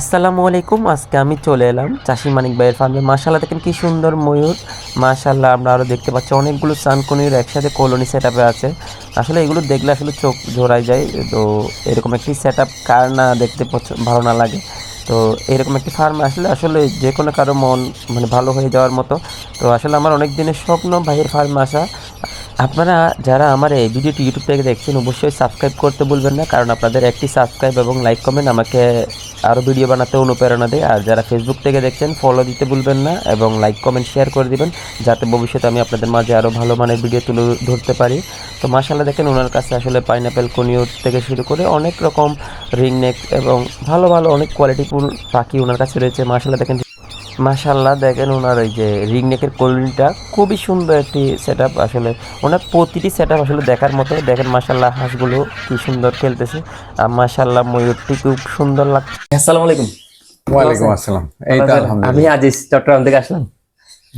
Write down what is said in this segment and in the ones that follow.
আসসালামু আলাইকুম। আজকে আমি চলে এলাম চাষি মানিক ভাইয়ের ফার্মে। মাশাআল্লাহ দেখেন কি সুন্দর ময়ূর। মাশাআল্লাহ আমরা আরও দেখতে পাচ্ছি অনেকগুলো সানকুনির একসাথে কলোনি সেটআপে আছে। আসলে এগুলো দেখলে আসলে চোখ জোড়ায় যায়। তো এরকম একটি সেটআপ কার না দেখতে ভালো না লাগে। তো এরকম একটি ফার্মে আসলে আসলে যে কোনো কারো মন মানে ভালো হয়ে যাওয়ার মতো। তো আসলে আমার অনেক দিনের স্বপ্ন ভাইয়ের ফার্মে আসা। আপনারা যারা আমার এই ভিডিওটি ইউটিউব থেকে দেখছেন অবশ্যই সাবস্ক্রাইব করতে ভুলবেন না, কারণ আপনাদের একটি সাবস্ক্রাইব এবং লাইক কমেন্ট আমাকে আরও ভিডিও বানাতে অনুপ্রেরণা দেয়। আর যারা ফেসবুক থেকে দেখছেন ফলো দিতে ভুলবেন না এবং লাইক কমেন্ট শেয়ার করে দিবেন, যাতে ভবিষ্যতে আমি আপনাদের মাঝে আরও ভালো মানের ভিডিও তুলে ধরতে পারি। তো মাশাআল্লাহ দেখেন ওনার কাছে আসলে পাইনাপেল কনিউর থেকে শুরু করে অনেক রকম রিংনেক এবং ভালো ভালো অনেক কোয়ালিটিফুল পাখি ওনার কাছে রয়েছে। মাশাআল্লাহ দেখেন, মাশাআল্লাহ দেখেন ওনার ওই যে রিংনেকের কলোনিটা খুবই সুন্দর একটি সেটআপ। আসলে ওনার প্রতিটি সেটআপ আসলে দেখার মতো। দেখেন মাশাআল্লাহ হাঁসগুলো কি সুন্দর খেলতেছে, আর মাশাআল্লাহ ময়ূরটি খুব সুন্দর লাগছে। আসসালামু আলাইকুম। ভালো ওয়ালাইকুম আছেন? আসসালাম। এই ভালো তো আছেন? আমি আলহামদুলিল্লাহ। আজিজ, চট্টগ্রাম থেকে আসলাম।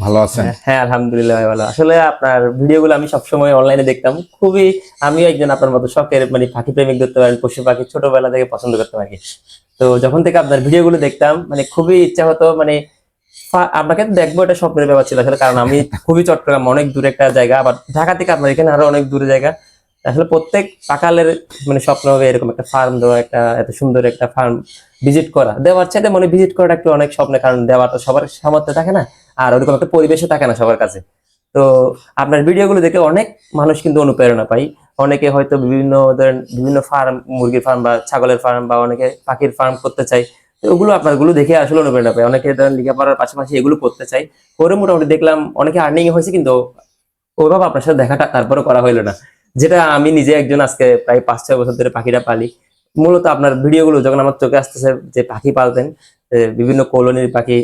ভালো আছেন? হ্যাঁ আলহামদুলিল্লাহ ভাই ভালো। আসলে আপনার ভিডিওগুলো আমি সবসময় অনলাইনে দেখতাম। খুবই আমিও একজন আপনার মতো শখের মানে পাখি প্রেমিক ধরতে পারেন, পশু পাখি ছোটবেলা থেকে পছন্দ করতাম আর কি। তো যখন থেকে আপনার ভিডিওগুলো দেখতাম মানে খুবই ইচ্ছা হতো মানে আপনাকে তো দেখবো, এটা স্বপ্নের ব্যাপার ছিল আসলে, কারণ আমি খুবই চট্টগ্রাম অনেক দূরে একটা জায়গা, আবার ঢাকা থেকে আপনার এখানে আরো অনেক দূরে জায়গা। আসলে প্রত্যেক পাকালের মানে স্বপ্ন হবে এরকম একটা ফার্ম দেওয়া, একটা এত সুন্দর একটা ফার্ম ভিজিট করা। দেওয়ার চাইতে মানে ভিজিট করাটা একটু অনেক স্বপ্নের, কারণ দেওয়ার তো সবার সামর্থ্য থাকে না, আর ওরকম একটা পরিবেশও থাকে না সবার কাছে। তো আপনার ভিডিওগুলো দেখে অনেক মানুষ কিন্তু অনুপ্রেরণা পাই। অনেকে হয়তো বিভিন্ন ধরেন বিভিন্ন ফার্ম, মুরগির ফার্ম বা ছাগলের ফার্ম বা অনেকে পাখির ফার্ম করতে চাই। তো ওগুলো আপনার গুলো দেখে আসলে অনুপ্রেরণা পাই। অনেকে ধরেন লেখাপড়ার পাশাপাশি এগুলো করতে চাই, করে মোটামুটি দেখলাম অনেকে আর্নিং হয়েছে, কিন্তু ওইভাবে আপনার সাথে দেখাটা তারপরে করা হইলো না। যেটা আমি নিজে একজন আজকে প্রায় 5-6 বছর ধরে পাখিটা পালি। মূলত আপনার ভিডিওগুলো যখন আমার চোখে আসতেছে যে পাখি পালতেন, বিভিন্ন কলোনির পাখি,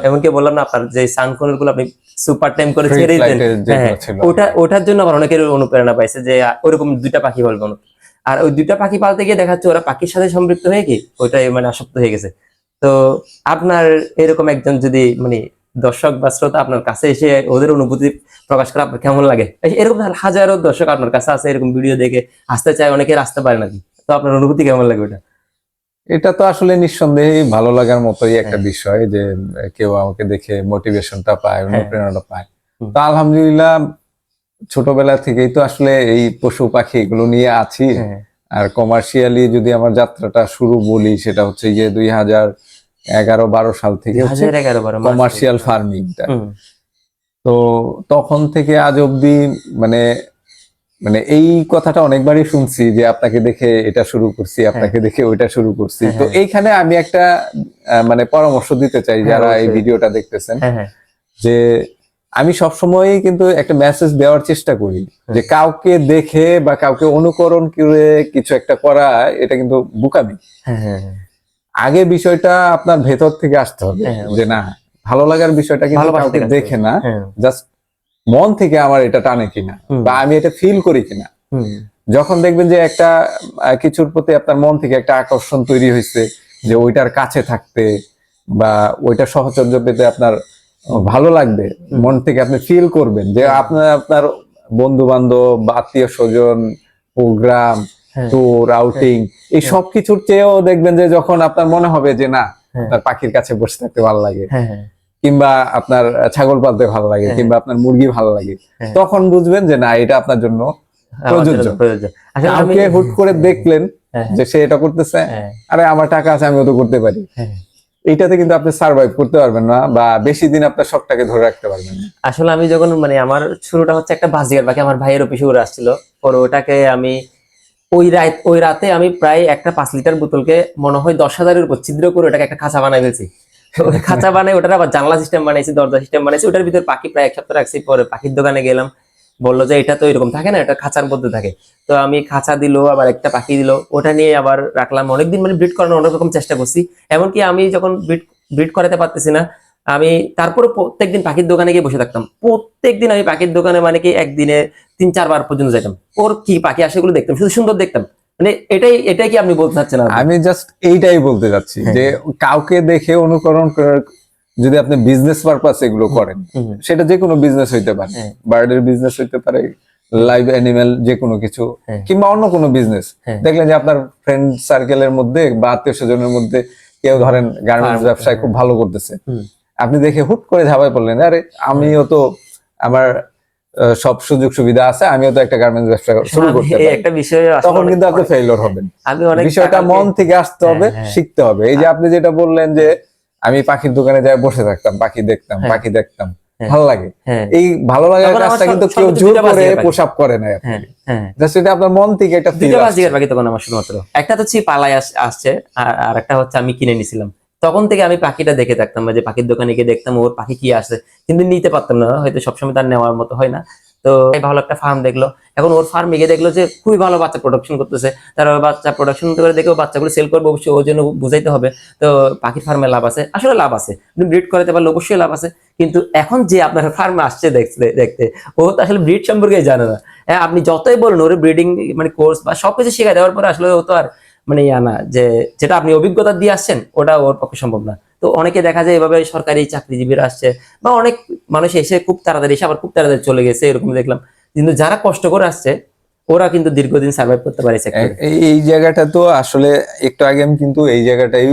এমনকি বললাম না আপনার যে সানকোনের গুলো আপনি সুপার টাইম করে ফ্রি ছেড়ে দিতেন। ফ্লাইটে হ্যাঁ হ্যাঁ, যেগুলো ছিল। ওটার জন্য আবার অনেকের অনুপ্রেরণা পাইছে যে ওরকম দুইটা পাখি পালবো। আর ওই দুইটা পাখি পালতে গিয়ে দেখা যাচ্ছে ওরা পাখির সাথে সম্পৃক্ত হয়ে কি ওইটাই মানে আসক্ত হয়ে গেছে। তো আপনার এরকম একজন যদি মানে দর্শক বা শ্রোতা আপনার কাছে এসে ওদের অনুভূতি প্রকাশ করা আপনার কেমন লাগে? এরকম হাজারো দর্শক আপনার কাছে আছে, এরকম ভিডিও দেখে আসতে চায়, অনেকে আসতে পারে নাকি, তো আপনার অনুভূতি কেমন লাগে ওটা? এটা তো আসলে নিঃসন্দেহে ভালো লাগার মতোই একটা হ্যাঁ বিষয় যে কেউ আমাকে দেখে মোটিভেশনটা পায়, হ্যাঁ। অনুপ্রেরণাটা পায়। হুম, তো আলহামদুলিল্লাহ, ছোটবেলা থেকেই তো আসলে এই পশু পাখি এগুলো নিয়ে আছি। হ্যাঁ আর কমার্শিয়ালি যদি আমার যাত্রাটা শুরু বলি, সেটা হচ্ছে যে 2011-12 সাল থেকে হচ্ছে 2011-12 কমার্শিয়াল মাশাআল্লাহ। ফার্মিংটা। হুম তো তখন থেকে আজ অব্দি মানে মানে এই কথাটা অনেকবারই শুনছি যে আপনাকে দেখে এটা শুরু করছি, হ্যাঁ আপনাকে দেখে ওইটা শুরু করছি। হ্যাঁ তো হ্যাঁ এইখানে আমি একটা মানে পরামর্শ দিতে চাই হ্যাঁ যারা এই অবশ্যই। ভিডিওটা দেখতেছেন, হ্যাঁ হ্যাঁ যে আমি সবসময়ই কিন্তু একটা মেসেজ দেওয়ার চেষ্টা করি যে হ্যাঁ কাউকে দেখে বা কাউকে অনুকরণ করে কিছু একটা করা, এটা কিন্তু বোকামি। হ্যাঁ হ্যাঁ হ্যাঁ আগে বিষয়টা আপনার ভেতর থেকে আসতে হবে হ্যাঁ, যে না, অবশ্যই। ভালো লাগার বিষয়টা কিন্তু ভালোবাসা কাউকে থেকে আসতে হবে। দেখে না, হ্যাঁ। জাস্ট মন থেকে আমার এটা টানে কিনা হুম বা আমি এটা ফিল করি কিনা। হুম যখন দেখবেন যে একটা কিছুর প্রতি আপনার মন থেকে একটা আকর্ষণ তৈরি হয়েছে, যে হুম ওইটার কাছে থাকতে বা ওইটার সহচর্য পেতে আপনার হুম ভালো লাগবে, হুম, মন থেকে আপনি ফিল করবেন যে হ্যাঁ আপনার আপনার বন্ধু বান্ধব বা আত্মীয় স্বজন, প্রোগ্রাম, হ্যাঁ ট্যুর, হ্যাঁ আউটিং, এই হ্যাঁ সব কিছুর চেয়েও দেখবেন যে যখন আপনার মনে হবে যে না, হ্যাঁ আপনার পাখির কাছে বসে থাকতে ভালো লাগে, হ্যাঁ হ্যাঁ কিংবা আপনার ছাগল পালতে ভালো লাগে, হ্যাঁ কিংবা আপনার মুরগি ভালো লাগে, হ্যাঁ, তখন বুঝবেন যে না, এটা আপনার জন্য আমার জন্য প্রযোজ্য। তো প্রয়োজন আসলে আমি। কাউকে হুট করে হ্যাঁ দেখলেন হ্যাঁ যে সে এটা করতেছে, হ্যাঁ আরে আমার টাকা আছে, আমিও তো করতে পারি, হ্যাঁ। এইটাতে কিন্তু আপনি সার্ভাইভ করতে পারবেন না বা বেশি দিন আপনার শখটাকে ধরে রাখতে পারবেন না। আসলে আমি যখন মানে আমার শুরুটা হচ্ছে একটা বাজিগার পাখি, আমার ভাইয়ের অফিসে উড়ে আসছিল। পরে ওটাকে আমি ওই রাতে আমি প্রায় একটা 5 লিটার বোতলকে মনে হয় 10,000-এর উপর ছিদ্র করে ওটাকে একটা খাঁচা বানাই ফেলছি। তো ওই খাঁচা বানাই ওটার আবার জানলা সিস্টেম বানাইছি, দরজা সিস্টেম বানাইছি, ওটার ভিতর পাখি প্রায় 1 সপ্তাহ রাখছি। পরে পাখির দোকানে গেলাম, বললো যে এটা তো এরকম থাকে না, এটা খাঁচার মধ্যে থাকে। তো আমি খাঁচা দিল, আবার একটা পাখি দিল, ওটা নিয়ে আবার রাখলাম অনেকদিন, মানে ব্রিড করানোর অনেক রকম চেষ্টা করছি। এমনকি আমি যখন ব্রিড করাতে পারতেছি না, আমি তারপরে প্রত্যেকদিন পাখির দোকানে গিয়ে বসে থাকতাম। প্রত্যেকদিন আমি পাখির দোকানে মানে কি একদিনে 3-4 বার পর্যন্ত যেতাম, ওর কি পাখি আসে এগুলো দেখতাম, শুধু সুন্দর দেখতাম। মানে এটাই এটাই কি আপনি বলতে চাচ্ছেন আপনি? আমি জাস্ট এইটাই বলতে যাচ্ছি হ্যাঁ যে কাউকে দেখে অনুকরণ করার, যদি আপনি বিজনেস পারপাস এগুলো হুম, করেন, হুম, সেটা যে কোনো বিজনেস হইতে পারে, হ্যাঁ বার্ডের বিজনেস হইতে পারে, হ্যাঁ লাইভ অ্যানিমেল যে কোনো কিছু, হ্যাঁ কিংবা অন্য কোনো বিজনেস। হ্যাঁ দেখলেন যে আপনার ফ্রেন্ড সার্কেলের মধ্যে বা আত্মীয় স্বজনের মধ্যে কেউ ধরেন গার্মেন্টস ব্যবসায় খুব ভালো করতেছে, আপনি দেখে হুট করে ঝাঁপায় পড়লেন, আরে আমিও তো আমার সব সুযোগ সুবিধা আছে, আমিও তো একটা গার্মেন্টস ব্যবসা শুরু করতে পারি, একটা বিষয় তখন কিন্তু আপনি ফেইলিওর হবেন। আমি অনেক বিষয়টা মন থেকে আসতে হবে, শিখতে হবে। এই যে আপনি যেটা বললেন যে আমি পাখির দোকানে যাই বসে থাকতাম, পাখি দেখতাম, পাখি দেখতাম, ভালো লাগে, এই ভালো লাগার কাজটা কিন্তু কেউ জোর করে পোশাক করে না, সেটা আপনার মন থেকে একটা ফিল আসছে। পাখি তখন আমার শুধুমাত্র একটা তো পালায় আসছে, আর একটা হচ্ছে আমি কিনে নিছিলাম। তখন থেকে আমি পাখিটা দেখে থাকতাম, যে পাখির দোকানে গিয়ে দেখতাম ওর পাখি কি আসছে, কিন্তু নিতে পারতাম না, হয়তো সবসময় তার নেওয়ার মতো হয় না। তো ভালো একটা ফার্ম দেখলো, এখন ওর ফার্মে গিয়ে দেখলো যে খুবই ভালো বাচ্চা প্রোডাকশন করতেছে, তারা বাচ্চা প্রোডাকশন করে দেখেও বাচ্চাগুলো সেল করবে, অবশ্যই ওর জন্য বুঝাইতে হবে। তো পাখির ফার্মে লাভ আছে, আসলে লাভ আছে, ব্রিড করাতে পারলে অবশ্যই লাভ আছে। কিন্তু এখন যে আপনার ফার্মে আসছে দেখতে ও তো আসলে ব্রিড সম্পর্কে জানে না। হ্যাঁ, আপনি যতই বলুন ওর ব্রিডিং মানে কোর্স বা সবকিছু শেখায় দেওয়ার পরে আসলে ও তো আর মানে না, যে যেটা আপনি অভিজ্ঞতা দিয়ে আসছেন ওটা ওর পক্ষে সম্ভব না। তো অনেকে দেখা যায় এভাবে সরকারি চাকরিজীবীরা আসছে, বা অনেক মানুষ এসে খুব তাড়াতাড়ি এসে আবার খুব তাড়াতাড়ি চলে গেছে, এরকম দেখলাম। কিন্তু যারা কষ্ট করে আসছে ওরা কিন্তু দীর্ঘদিন সার্ভাইভ করতে পারছে। এই জায়গাটা তো আসলে একটু আগে আমি কিন্তু এই জায়গাটাই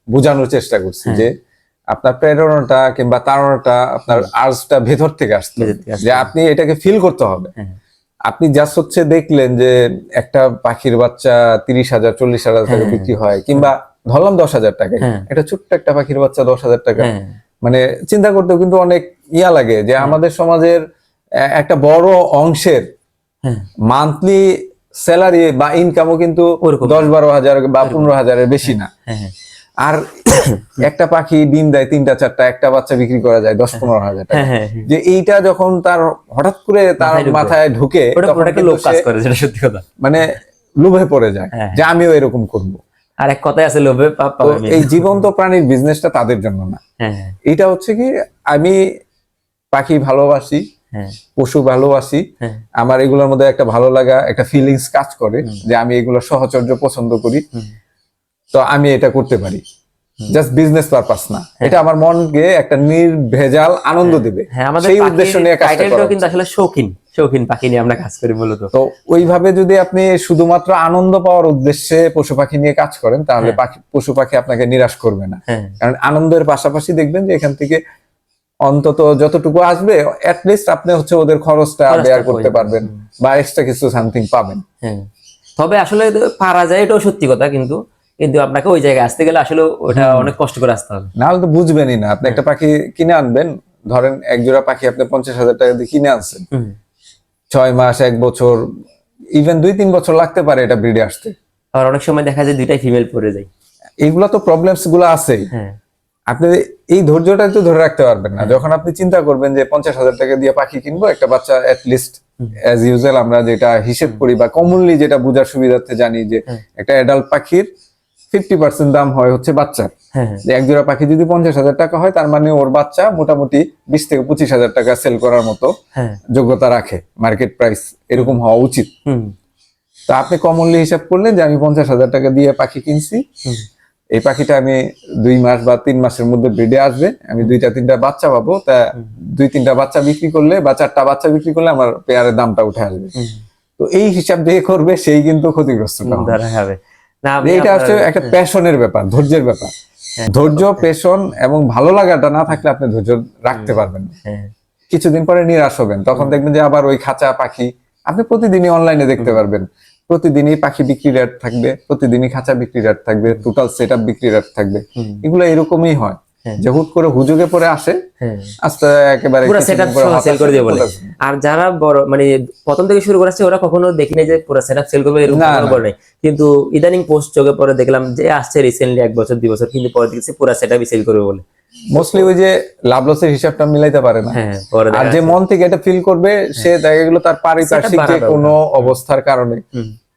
বোঝানোর চেষ্টা করছি যে আপনার প্রেরণাটা কিংবা তাড়নাটা, আপনার আর্জটা ভেতর থেকে আসছে, যে আপনি এটাকে ফিল করতে হবে। আপনি জাস্ট হচ্ছে দেখলেন যে একটা পাখির বাচ্চা 30,000 40,000 টাকা বিক্রি হয়, কিংবা ধরলাম 10,000 টাকায়, একটা ছোট্ট একটা পাখির বাচ্চা 10,000 টাকা, মানে চিন্তা করতেও কিন্তু অনেক ইয়া লাগে যে আমাদের সমাজের একটা বড় অংশের মান্থলি স্যালারি বা ইনকামও কিন্তু 10-12 হাজার বা 15,000-এর বেশি না। আর একটা পাখি ডিম দেয় 3টা 4টা, একটা বাচ্চা বিক্রি করা যায় 10-15 হাজার টাকা। যে এইটা যখন তার হঠাৎ করে তার মাথায় ঢুকে, মানে লোভে পড়ে যায় যে আমিও এরকম করব। আর এক কথাই আছে, লোভে পাপ পাবে। এই জীবন্ত প্রাণীর বিজনেসটা তাদের জন্য না, এটা হচ্ছে কি আমি পাখি ভালোবাসি, পশু ভালোবাসি, আমার এগুলোর মধ্যে একটা ভালো লাগা, একটা ফিলিংস কাজ করে যে আমি এগুলো সহচর্য পছন্দ করি, তো আমি এটা করতে পারি, জাস্ট বিজনেস পারপাস না, এটা আমার মনকে একটা নির্ভেজাল আনন্দ দিবে, সেই উদ্দেশ্য নিয়ে কাজটা করা। কিন্তু আসলে শৌখিন পাখি নিয়ে আমরা কাজ করি মূলত। তো ওইভাবে যদি আপনি শুধুমাত্র আনন্দ পাওয়ার উদ্দেশ্যে পশু পাখি নিয়ে কাজ করেন, তাহলে পশু পাখি আপনাকে নিরাশ করবে না, কারণ আনন্দের পাশাপাশি দেখবেন যে এখান থেকে অন্তত যতটুকু আসবে অ্যাটলিস্ট আপনি হচ্ছে ওদের খরচটা বেয়ার করতে পারবেন, বা এক্সট্রা কিছু সামথিং পাবেন। তবে আসলে পারা যায়, এটাও সত্যি কথা, কিন্তু আপনাকে ওই জায়গায় আসতে গেলে আসলে ওটা অনেক কষ্ট করে আসতে হবে, নাহলে তো বুঝবেনই না। আপনি একটা পাখি কিনে আনবেন, ধরেন এক জোড়া পাখি আপনি 50,000 টাকা দিয়ে কিনে আনছেন, 6 মাস 1 বছর ইভেন 2-3 বছর লাগতে পারে এটা ব্রিডে আসতে, আর অনেক সময় দেখা যায় দুইটাই ফিমেল পড়ে যায়। এইগুলা তো প্রবলেমস গুলো আছেই, আপনি এই ধৈর্যটা তো ধরে রাখতে পারবেন না। যখন আপনি চিন্তা করবেন যে 50,000 টাকা দিয়ে পাখি কিনবো, একটা বাচ্চা অ্যাটলিস্ট অ্যাজ ইউজুয়াল আমরা যেটা হিসেব করি বা কমনলি যেটা বোঝার সুবিধার্থে জানি যে একটা অ্যাডাল্ট পাখির 50% দাম হয় হচ্ছে বাচ্চার। এক জোড়া পাখি যদি 50,000 টাকা হয়, তার মানে ওর বাচ্চা মোটামুটি 20,000-25,000 টাকা সেল করার মতো যোগ্যতা রাখে, মার্কেট প্রাইস এরকম হওয়া উচিত। তো আপনি কমনলি হিসাব করলেন যে আমি 50,000 টাকা দিয়ে পাখি কিনছি, এই পাখিটা আমি 2 মাস বা 3 মাসের মধ্যে ব্রিডে আসবে, আমি 2-3টা বাচ্চা পাবো, তা 2-3টা বাচ্চা বিক্রি করলে বা 4টা বাচ্চা বিক্রি করলে আমার পেয়ারের দামটা উঠে আসবে। তো এই হিসাব দিয়ে করবে, সেই কিন্তু ক্ষতিগ্রস্ত হবে। এটা হচ্ছে একটা প্যাশনের ব্যাপার, ধৈর্যের ব্যাপার। ধৈর্য, প্যাশন এবং ভালো লাগাটা না থাকলে আপনি ধৈর্য রাখতে পারবেন না। কিছুদিন পরে নিরাশ হবেন, তখন দেখবেন যে আবার ওই খাঁচা পাখি আপনি প্রতিদিনই অনলাইনে দেখতে পারবেন, প্রতিদিনই পাখি বিক্রি রেট থাকবে, প্রতিদিনই খাঁচা বিক্রি রেট থাকবে, টোটাল সেটআপ বিক্রি রেট থাকবে। এগুলো এরকমই হয় যে হুট করে হুজুগে পরে আসে, আস্তে একেবারে পুরো সেটআপ সেল করে দিয়ে বলে। আর যারা বড় মানে প্রথম থেকে শুরু করেছে ওরা কখনো দেখি নাই যে পুরো সেটআপ সেল করবে, এরকম বলে। কিন্তু ইদানিং পোস্ট চোখে পরে দেখলাম যে আসছে রিসেন্টলি 1 বছর 2 বছর, কিন্তু পরে দেখছি পুরো সেটআপই সেল করবে বলে। মোস্টলি ওই যে লাভ লসের হিসাবটা মিলাইতে পারে না, আর যে মন থেকে এটা ফিল করবে সে দেখা গেল তার পারিপার্শ্বিক যে কোনো অবস্থার কারণে,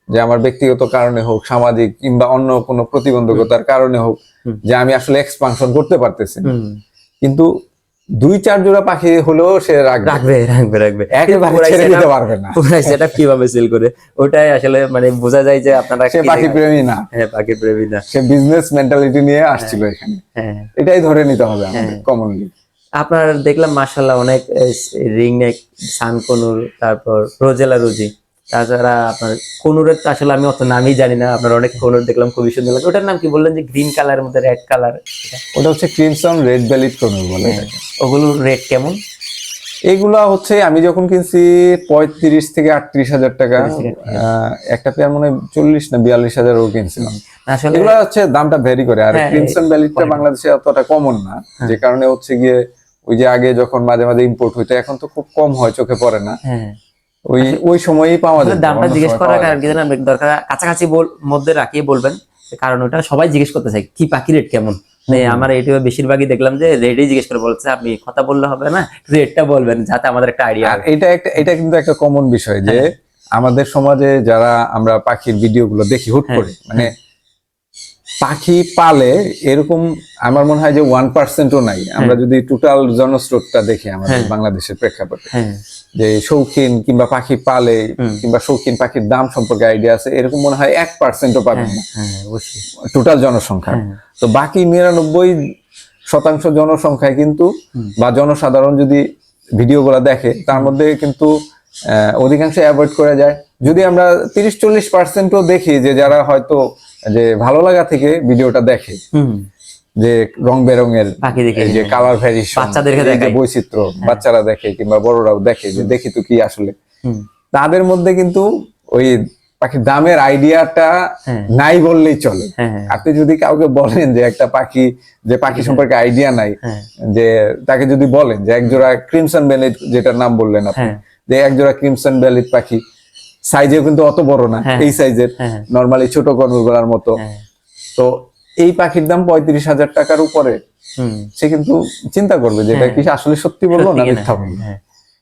যে আমার ব্যক্তিগত কারণে হোক, সামাজিক কিংবা অন্য কোনো প্রতিবন্ধকতার কারণে হোক, যে আমি আসলে এক্সপানশন করতে পারতেছি, কিন্তু 2-4 জোড়া পাখি হলেও সে রাখবে, একেবারে ছেড়ে দিতে পারবে না। সেটা কিভাবে সেল করে ওটাই আসলে মানে বোঝা যায় যে আপনারা সে পাখি প্রেমী না, পাখি প্রেমী না, সে বিজনেস মেন্টালিটি নিয়ে আসছিল এখানে। এটাই ধরে নিতে হবে আমাদের কমনলি। আপনার দেখলাম মাশাআল্লাহ অনেক রিং নেক, সানকনুর, তারপর রোজেলা রুজি, তাছাড়া আপনার কোনুরের তো আসলে আমি অত নামই জানি না, আপনার অনেক কোনুর দেখলাম খুবই সুন্দর লাগে। ওটার নাম কি বললেন যে গ্রিন কালারের মধ্যে রেড কালার? ওটা হচ্ছে ক্রিমসন রেড বেলিড কনুর বলে এটাকে। ওগুলোর রেট কেমন? এগুলা হচ্ছে আমি যখন কিনছি 35 থেকে 38 হাজার টাকা, একটা পেয়ার মনে হয় 40 না 42 হাজারও কিনছিলাম। আসলে এগুলা হচ্ছে দামটা ভ্যারি করে। আর ক্রিমসন বেলিডটা বাংলাদেশে অতটা কমন না, যে কারণে হচ্ছে গিয়ে ওই যে আগে যখন মাঝে মাঝে ইম্পোর্ট হইতো, এখন তো খুব কম হয়, চোখে পড়ে না, ওই সময়ই পাওয়া যায়। দামটা জিজ্ঞেস করার কারণ কি জানেন, দরকার কাছাকাছি মধ্যে রাখিয়ে বলবেন, কারণ ওটা সবাই জিজ্ঞেস করতে চায় কি পাখি রেট কেমন। আমার ইউটিউবে বেশিরভাগই দেখলাম যে রেটই জিজ্ঞেস করে বলছে, আপনি কথা বললে হবে না, রেটটা বলবেন যাতে আমাদের একটা আইডিয়া। আর এটা কিন্তু একটা কমন বিষয় যে আমাদের সমাজে যারা আমরা পাখির ভিডিওগুলো দেখি হুট করে, মানে পাখি পালে এরকম আমার মনে হয় যে 1%ও নাই। আমরা যদি টোটাল জনস্রোতটা দেখি আমাদের বাংলাদেশের প্রেক্ষাপটে, যে শৌখিন কিংবা পাখি পালে কিংবা শৌখিন পাখির দাম সম্পর্কে আইডিয়া আছে, এরকম মনে হয় 1%ও পাবেন না টোটাল জনসংখ্যা। তো বাকি 99% জনসংখ্যায় কিন্তু বা জনসাধারণ যদি ভিডিওগুলো দেখে, তার মধ্যে কিন্তু অধিকাংশ অ্যাভয়েড করা যায়। যদি আমরা 30-40%ও দেখি যে যারা হয়তো যে ভালো লাগা থেকে ভিডিওটা দেখে, যে রং বেরঙের পাখি দেখে, যে কালার ভ্যারিয়েশন, বাচ্চাদেরকে দেখে বৈচিত্র্য, বাচ্চারা দেখে কিংবা বড়রাও দেখে যে দেখি তো কি আসলে, তাদের মধ্যে কিন্তু ওই পাখির দামের আইডিয়াটা নাই বললেই চলে। আপনি যদি কাউকে বলেন যে একটা পাখি, যে পাখি সম্পর্কে আইডিয়া নাই, যে তাকে যদি বলেন যে একজোড়া ক্রিমসন বেলিড, যেটার নাম বললেন আপনি, যে একজোড়া ক্রিমসন বেলিড পাখি সাইজেও কিন্তু অত বড় না, এই সাইজের নরমালি ছোট কনুরগুলার মতো, তো এই পাখির দাম 35,000 টাকার উপরে, সে কিন্তু চিন্তা করবে যে এটা কি আসলে সত্যি বলবো না মিথ্যা বলবো।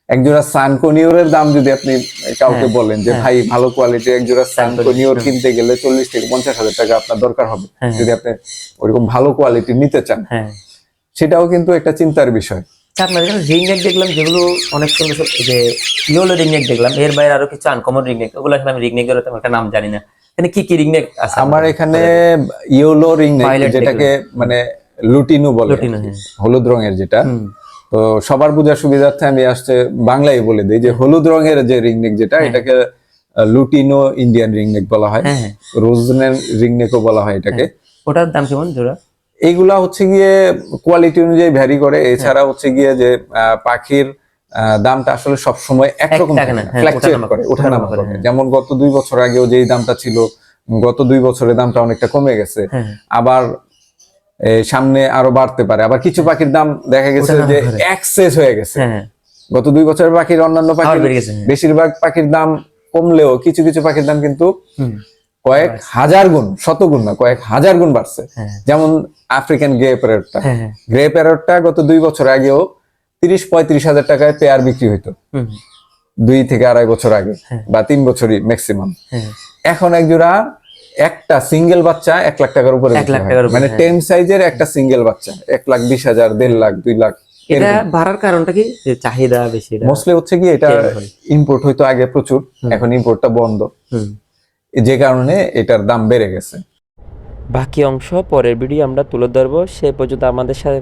একজোড়া সানকোনিওরের দাম যদি আপনি কাউকে বলেন যে ভাই ভালো কোয়ালিটির একজোড়া সানকোনিওর কিনতে গেলে 40 থেকে 50,000 টাকা আপনার দরকার হবে, যদি আপনি ওরকম ভালো কোয়ালিটি নিতে চান, সেটাও কিন্তু একটা চিন্তার বিষয়। আপনার এখানে রিংনেক দেখলাম যেগুলো অনেক সুন্দর, যে ইয়েলো রিংনেক দেখলাম, এর বাইরে আরো কিছু আনকমন রিংনেক, ওগুলো আসলে আমি রিংনেকের একটা নাম জানি না। এখানে কি কি রিংনেক আছে? আমার এখানে ইয়েলো রিংনেক, যেটাকে মানে লুটিনো বলে, হলুদ রঙের যেটা, তো সবার বোঝার সুবিধার্থে আমি আসছে বাংলায় বলে দিই যে হলুদ রঙের যে রিংনেক যেটা, এটাকে লুটিনো ইন্ডিয়ান রিংনেক বলা হয়, রোজনেন রিংনেকও বলা হয় এটাকে। ওটার দাম কেমন জোড়া? এইগুলা হচ্ছে গিয়ে কোয়ালিটি অনুযায়ী ভ্যারি করে। এছাড়া হচ্ছে গিয়ে যে পাখির দামটা আসলে সবসময় একরকম ফ্ল্যাকচুয়েট করে, ওঠানামা করে। যেমন গত 2 বছর আগেও যেই দামটা ছিল, গত 2 বছরের দামটা অনেকটা কমে গেছে, আবার সামনে আরো বাড়তে পারে। আবার কিছু পাখির দাম দেখা গেছে যে এক্সেস হয়ে গেছে। গত 2 বছরের পাখির অন্যান্য পাখির বেশিরভাগ পাখির দাম কমলেও কিছু কিছু পাখির দাম কিন্তু কয়েক হাজার গুণ, শত গুণ না, কয়েক হাজার গুণ বাড়ছে। যেমন আফ্রিকান গ্রে প্যারটটা গত 2 বছর আগেও 30-35 হাজার টাকায় পেয়ার বিক্রি হইতো, 2 থেকে 2.5 বছর আগে বা 3 বছরই ম্যাক্সিমাম। এখন একজোড়া একটা সিঙ্গেল বাচ্চা 1 লাখ টাকার উপরে, মানে 10 সাইজের একটা সিঙ্গেল বাচ্চা 1,20,000, 1.5 লাখ, 2 লাখ। এটা বাড়ার কারণটা কি? চাহিদা বেশি মোস্টলি হচ্ছে কি, এটা ইম্পোর্ট হইতো আগে প্রচুর, এখন ইম্পোর্টটা বন্ধ, যে কারণে এটার দাম বেড়ে গেছে। বাকি অংশ পরের ভিডিও আমরা তুলে ধরবো। সে পর্যন্ত আমাদের সাথে